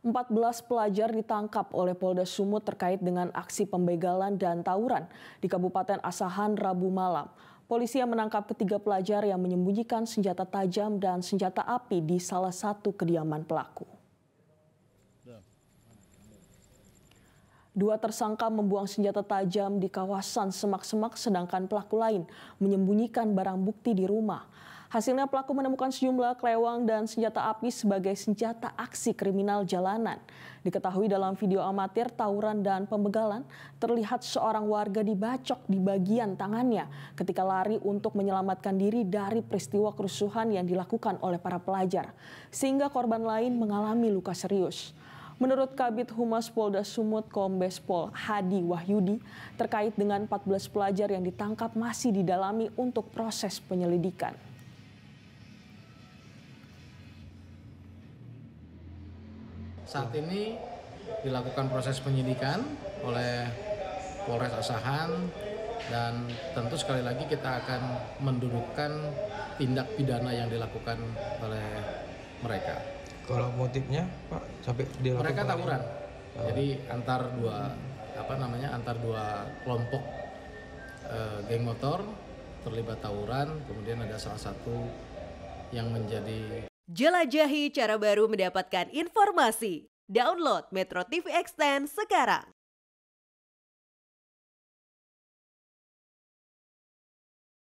14 pelajar ditangkap oleh Polda Sumut terkait dengan aksi pembegalan dan tawuran di Kabupaten Asahan Rabu malam. Polisi yang menangkap ketiga pelajar yang menyembunyikan senjata tajam dan senjata api di salah satu kediaman pelaku. Dua tersangka membuang senjata tajam di kawasan semak-semak, sedangkan pelaku lain menyembunyikan barang bukti di rumah. Hasilnya pelaku menemukan sejumlah kelewang dan senjata api sebagai senjata aksi kriminal jalanan. Diketahui dalam video amatir tawuran dan pembegalan, terlihat seorang warga dibacok di bagian tangannya ketika lari untuk menyelamatkan diri dari peristiwa kerusuhan yang dilakukan oleh para pelajar, sehingga korban lain mengalami luka serius. Menurut Kabid Humas Polda Sumut Kombes Pol Hadi Wahyudi, terkait dengan 14 pelajar yang ditangkap masih didalami untuk proses penyelidikan. Saat ini dilakukan proses penyidikan oleh Polres Asahan dan tentu sekali lagi kita akan mendudukkan tindak pidana yang dilakukan oleh mereka. Kalau motifnya, Pak, sampai dilakukan mereka tawuran. Jadi antar dua kelompok geng motor terlibat tawuran, kemudian ada salah satu yang menjadi. Jelajahi cara baru mendapatkan informasi. Download Metro TV Extend sekarang.